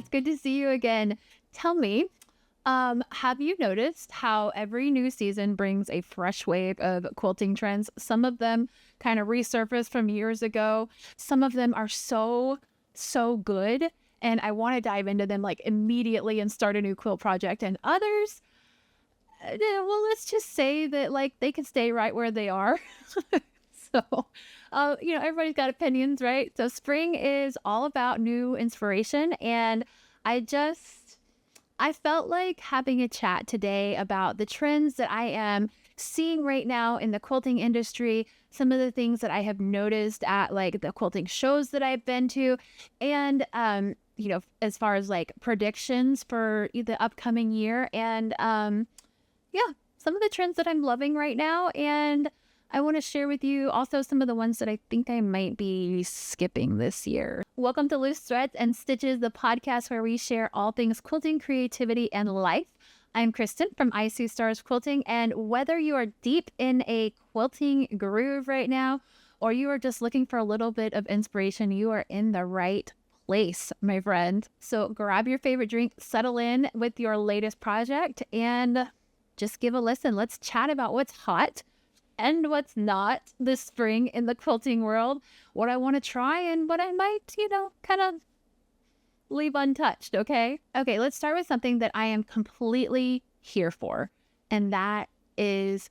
It's good to see you again. Tell me, have you noticed how every new season brings a fresh wave of quilting trends? Some of them kind of resurface from years ago. Some of them are so good, and I want to dive into them like immediately and start a new quilt project. And others, well, let's just say that like they can stay right where they are. So, everybody's got opinions, right? So spring is all about new inspiration. And I felt like having a chat today about the trends that I am seeing right now in the quilting industry, some of the things that I have noticed at like the quilting shows that I've been to, and, as far as like predictions for the upcoming year. And, some of the trends that I'm loving right now. And I want to share with you also some of the ones that I think I might be skipping this year. Welcome to Loose Threads and Stitches, the podcast where we share all things quilting, creativity, and life. I'm Kristen from I See Stars Quilting, and whether you are deep in a quilting groove right now, or you are just looking for a little bit of inspiration, you are in the right place, my friend. So grab your favorite drink, settle in with your latest project, and just give a listen. Let's chat about what's hot and what's not this spring in the quilting world, what I want to try and what I might, kind of leave untouched, okay? Okay, let's start with something that I am completely here for, and that is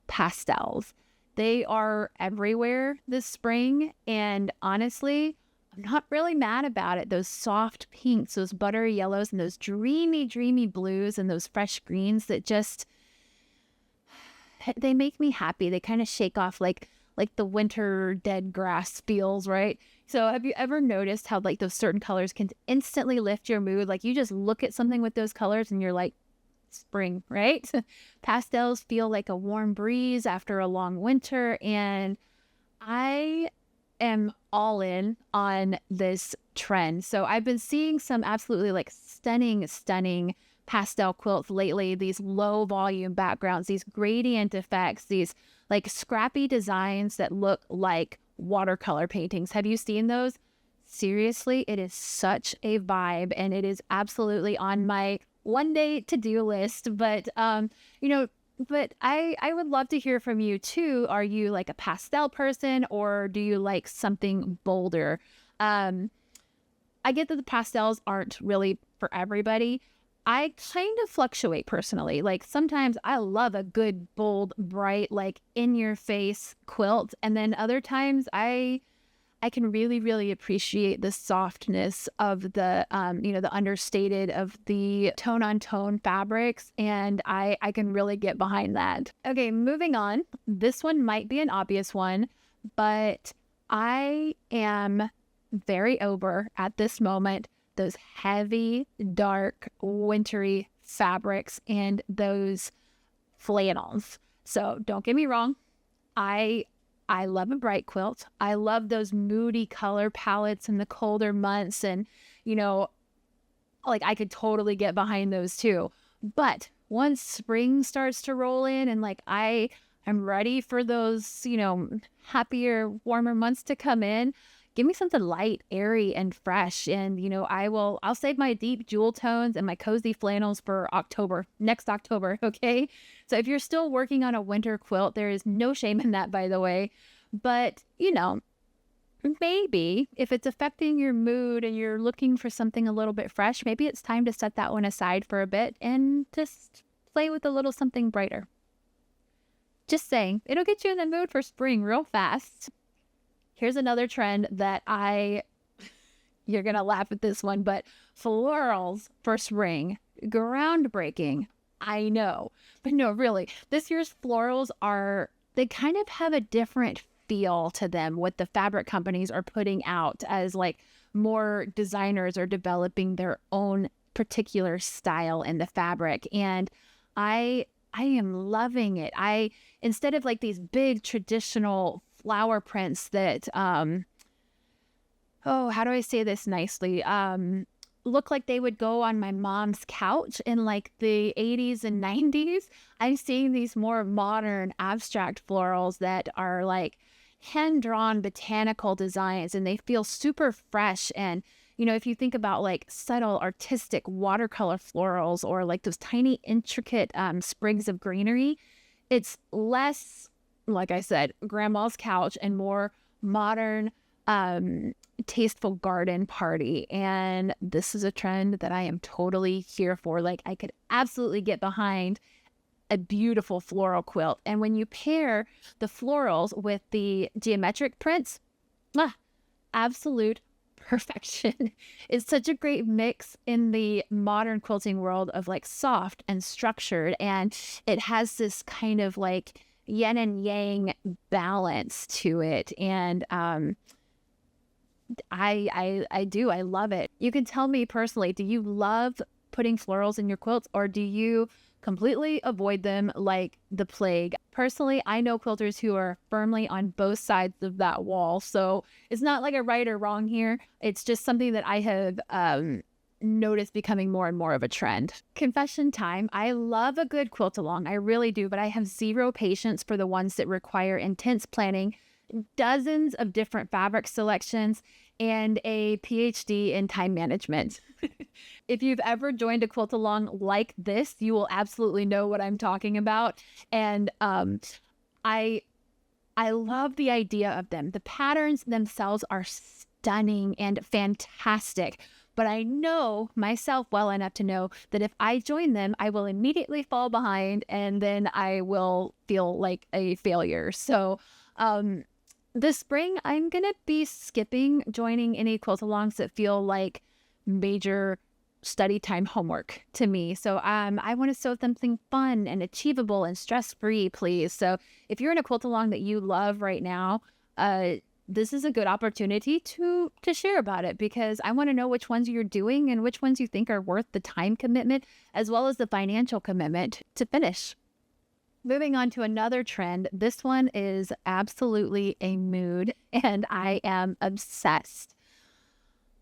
pastels. They are everywhere this spring, and honestly, I'm not really mad about it. Those soft pinks, those buttery yellows, and those dreamy, dreamy blues, and those fresh greens that just, they make me happy. They kind of shake off like the winter dead grass feels, right? So have you ever noticed how like those certain colors can instantly lift your mood? Like you just look at something with those colors and you're like, spring, right? Pastels feel like a warm breeze after a long winter, and I am all in on this trend. So I've been seeing some absolutely like stunning pastel quilts lately, these low volume backgrounds, these gradient effects, these like scrappy designs that look like watercolor paintings. Have you seen those? Seriously, it is such a vibe, and it is absolutely on my one day to-do list. But but I would love to hear from you too. Are you like a pastel person, or do you like something bolder? I get that the pastels aren't really for everybody. I kind of fluctuate personally. Like sometimes I love a good, bold, bright, like in your face quilt. And then other times I can really, really appreciate the softness of the, the understated of the tone on tone fabrics. And I can really get behind that. Okay, moving on. This one might be an obvious one, but I am very over at this moment those heavy, dark, wintry fabrics and those flannels. So don't get me wrong. I love a bright quilt. I love those moody color palettes in the colder months. And, like I could totally get behind those too. But once spring starts to roll in and like I'm ready for those, happier, warmer months to come in, give me something light, airy, and fresh. And, I'll save my deep jewel tones and my cozy flannels for next October. Okay. So if you're still working on a winter quilt, there is no shame in that, by the way. But, maybe if it's affecting your mood and you're looking for something a little bit fresh, maybe it's time to set that one aside for a bit and just play with a little something brighter. Just saying, it'll get you in the mood for spring real fast. Here's another trend that you're going to laugh at this one, but florals for spring, groundbreaking. I know, but no, really, this year's florals they kind of have a different feel to them, what the fabric companies are putting out, as like more designers are developing their own particular style in the fabric. And I am loving it. Instead of like these big traditional flower prints that, how do I say this nicely? Look like they would go on my mom's couch in like the 80s and 90s. I'm seeing these more modern abstract florals that are like hand-drawn botanical designs, and they feel super fresh and, if you think about like subtle artistic watercolor florals or like those tiny intricate sprigs of greenery, it's less, like I said, grandma's couch and more modern, tasteful garden party. And this is a trend that I am totally here for. Like, I could absolutely get behind a beautiful floral quilt. And when you pair the florals with the geometric prints, absolute perfection. It's such a great mix in the modern quilting world of like soft and structured, and it has this kind of like yin and yang balance to it. And I love it. You can tell me personally, do you love putting florals in your quilts, or do you completely avoid them like the plague? Personally, I know quilters who are firmly on both sides of that wall. So it's not like a right or wrong here. It's just something that I have noticed becoming more and more of a trend. Confession time. I love a good quilt along. I really do, but I have zero patience for the ones that require intense planning, dozens of different fabric selections, and a PhD in time management. If you've ever joined a quilt along like this, you will absolutely know what I'm talking about. And I love the idea of them. The patterns themselves are stunning and fantastic. But I know myself well enough to know that if I join them, I will immediately fall behind and then I will feel like a failure. So this spring, I'm going to be skipping joining any quilt alongs that feel like major study time homework to me. So I want to sew something fun and achievable and stress-free, please. So if you're in a quilt along that you love right now, this is a good opportunity to share about it, because I want to know which ones you're doing and which ones you think are worth the time commitment as well as the financial commitment to finish. Moving on to another trend. This one is absolutely a mood, and I am obsessed.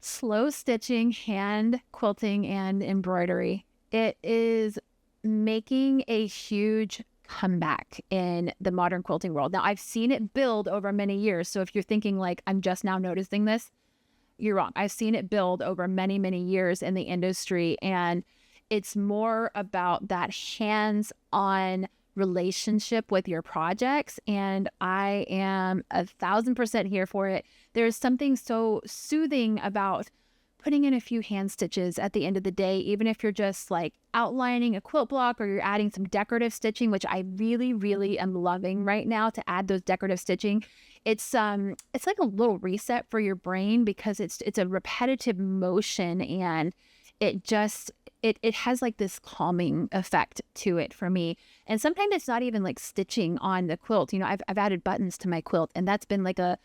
Slow stitching, hand quilting, and embroidery. It is making a huge comeback in the modern quilting world. Now, I've seen it build over many years. So if you're thinking like, I'm just now noticing this, you're wrong. I've seen it build over many, many years in the industry. And it's more about that hands-on relationship with your projects, and I am 1,000% here for it. There's something so soothing about putting in a few hand stitches at the end of the day, even if you're just like outlining a quilt block or you're adding some decorative stitching, which I really, really am loving right now to add those decorative stitching. It's like a little reset for your brain, because it's a repetitive motion, and it just it has like this calming effect to it for me. And sometimes it's not even like stitching on the quilt. I've added buttons to my quilt, and that's been like a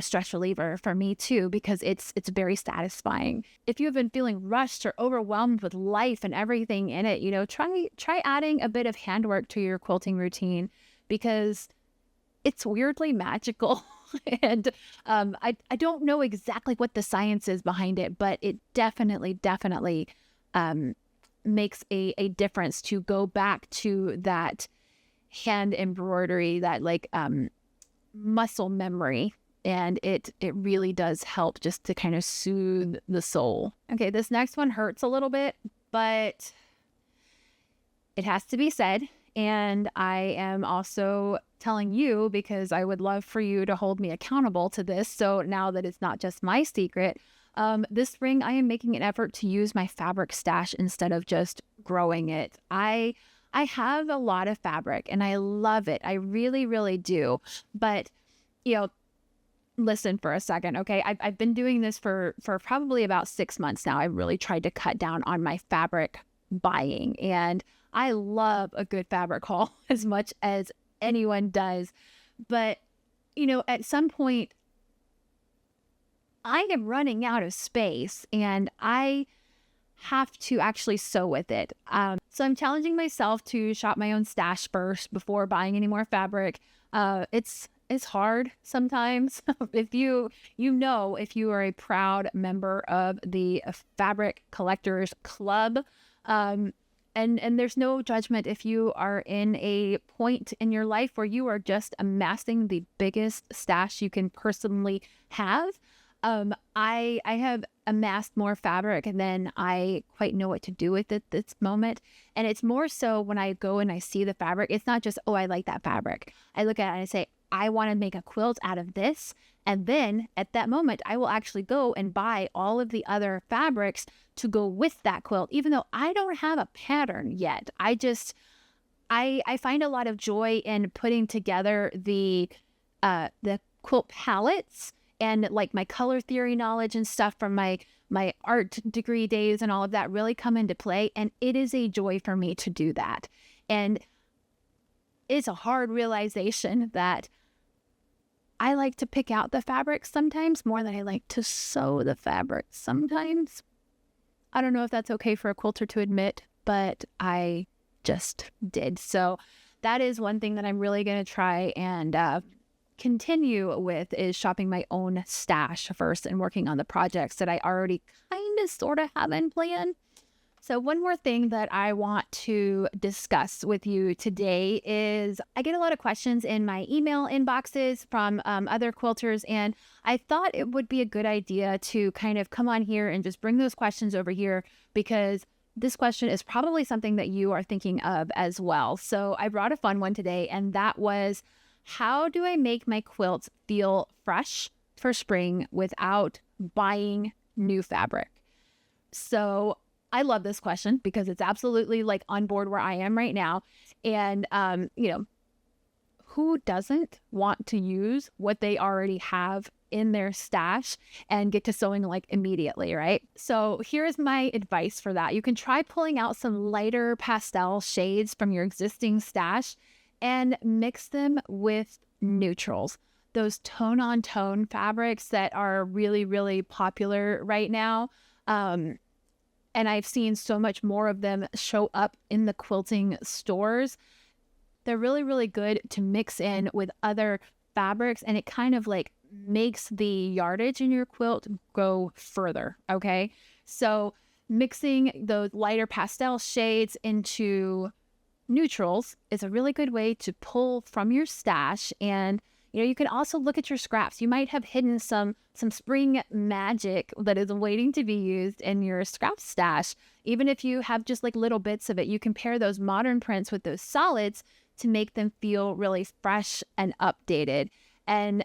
stress reliever for me too, because it's very satisfying. If you have been feeling rushed or overwhelmed with life and everything in it, try adding a bit of handwork to your quilting routine, because it's weirdly magical. And I don't know exactly what the science is behind it, but it definitely makes a difference to go back to that hand embroidery, that like muscle memory. And it really does help just to kind of soothe the soul. Okay, this next one hurts a little bit, but it has to be said. And I am also telling you because I would love for you to hold me accountable to this. So now that it's not just my secret, this spring I am making an effort to use my fabric stash instead of just growing it. I have a lot of fabric and I love it. I really, really do. But, listen for a second, okay? I've been doing this for probably about 6 months now. I've really tried to cut down on my fabric buying, and I love a good fabric haul as much as anyone does. But, at some point, I am running out of space and I have to actually sew with it. So I'm challenging myself to shop my own stash first before buying any more fabric. It's hard sometimes. If if you are a proud member of the Fabric Collectors Club, and there's no judgment if you are in a point in your life where you are just amassing the biggest stash you can personally have. I have amassed more fabric than I quite know what to do with it this moment. And it's more so when I go and I see the fabric, it's not just, oh, I like that fabric. I look at it and I say, I want to make a quilt out of this. And then at that moment, I will actually go and buy all of the other fabrics to go with that quilt, even though I don't have a pattern yet. I find a lot of joy in putting together the quilt palettes and like my color theory knowledge and stuff from my art degree days and all of that really come into play. And it is a joy for me to do that. And it's a hard realization that I like to pick out the fabric sometimes more than I like to sew the fabric sometimes. I don't know if that's okay for a quilter to admit, but I just did. So that is one thing that I'm really going to try and continue with, is shopping my own stash first and working on the projects that I already kind of sort of have in plan. So one more thing that I want to discuss with you today is I get a lot of questions in my email inboxes from other quilters, and I thought it would be a good idea to kind of come on here and just bring those questions over here, because this question is probably something that you are thinking of as well. So I brought a fun one today, and that was, how do I make my quilts feel fresh for spring without buying new fabric? So I love this question because it's absolutely like on board where I am right now. And, who doesn't want to use what they already have in their stash and get to sewing like immediately, right? So here's my advice for that. You can try pulling out some lighter pastel shades from your existing stash and mix them with neutrals, those tone on tone fabrics that are really, really popular right now. And I've seen so much more of them show up in the quilting stores. They're really, really good to mix in with other fabrics, and it kind of like makes the yardage in your quilt go further, okay? So mixing those lighter pastel shades into neutrals is a really good way to pull from your stash. And you can also look at your scraps. You might have hidden some spring magic that is waiting to be used in your scrap stash. Even if you have just like little bits of it, you can pair those modern prints with those solids to make them feel really fresh and updated. And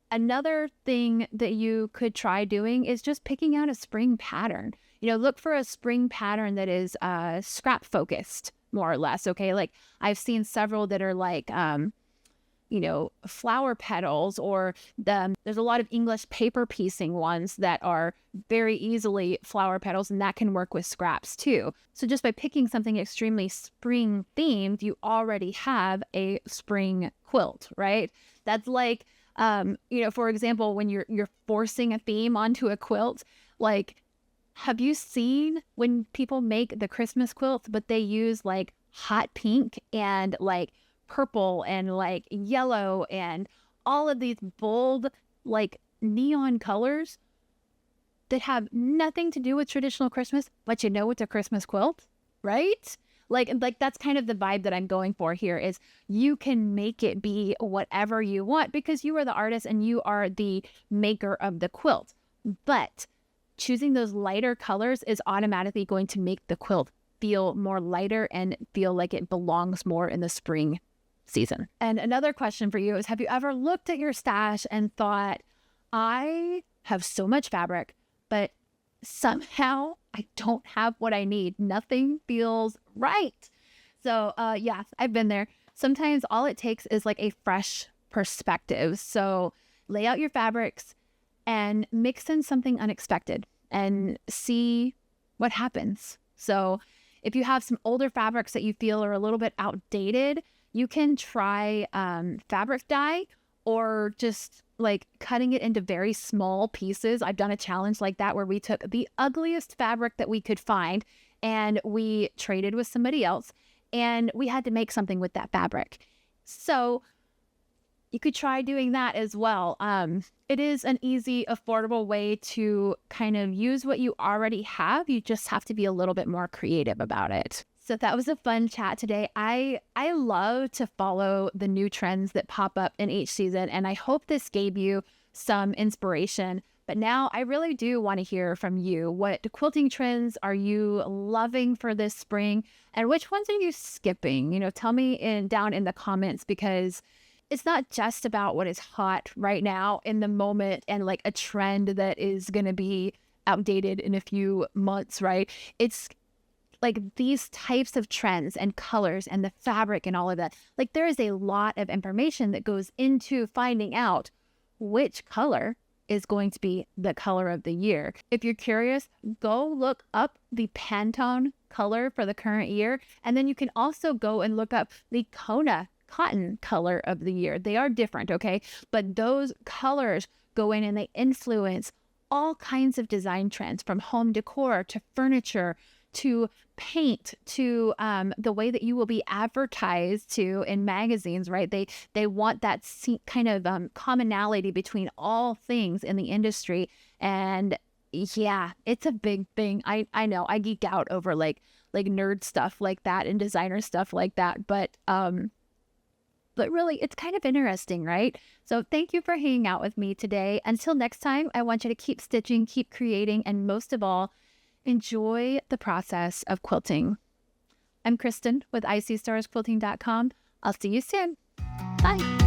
another thing that you could try doing is just picking out a spring pattern. Look for a spring pattern that is scrap focused, more or less. Okay. Like I've seen several that are like, flower petals, or there's a lot of English paper piecing ones that are very easily flower petals, and that can work with scraps too. So just by picking something extremely spring themed, you already have a spring quilt, right? That's like, for example, when you're forcing a theme onto a quilt, like, have you seen when people make the Christmas quilts, but they use like hot pink and like purple and like yellow and all of these bold like neon colors that have nothing to do with traditional Christmas, but it's a Christmas quilt, right? Like that's kind of the vibe that I'm going for here, is you can make it be whatever you want because you are the artist and you are the maker of the quilt. But choosing those lighter colors is automatically going to make the quilt feel more lighter and feel like it belongs more in the spring season. And another question for you is, have you ever looked at your stash and thought, I have so much fabric, but somehow I don't have what I need. Nothing feels right. So yeah, I've been there. Sometimes all it takes is like a fresh perspective. So lay out your fabrics and mix in something unexpected and see what happens. So if you have some older fabrics that you feel are a little bit outdated, you can try fabric dye, or just like cutting it into very small pieces. I've done a challenge like that where we took the ugliest fabric that we could find and we traded with somebody else, and we had to make something with that fabric. So you could try doing that as well. It is an easy, affordable way to kind of use what you already have. You just have to be a little bit more creative about it. So that was a fun chat today. I love to follow the new trends that pop up in each season, and I hope this gave you some inspiration But now I really do want to hear from you. What quilting trends are you loving for this spring? And which ones are you skipping? Tell me down in the comments, because it's not just about what is hot right now in the moment and like a trend that is going to be outdated in a few months, right? It's like these types of trends and colors and the fabric and all of that. Like there is a lot of information that goes into finding out which color is going to be the color of the year. If you're curious, go look up the Pantone color for the current year. And then you can also go and look up the Kona cotton color of the year. They are different, okay? But those colors go in and they influence all kinds of design trends, from home decor to furniture to paint to the way that you will be advertised to in magazines, right? They want that kind of commonality between all things in the industry. And yeah, it's a big thing. I know I geek out over like nerd stuff like that and designer stuff like that. But really, it's kind of interesting, right? So thank you for hanging out with me today. Until next time, I want you to keep stitching, keep creating, and most of all, enjoy the process of quilting. I'm Kristen with ICStarsQuilting.com. I'll see you soon. Bye.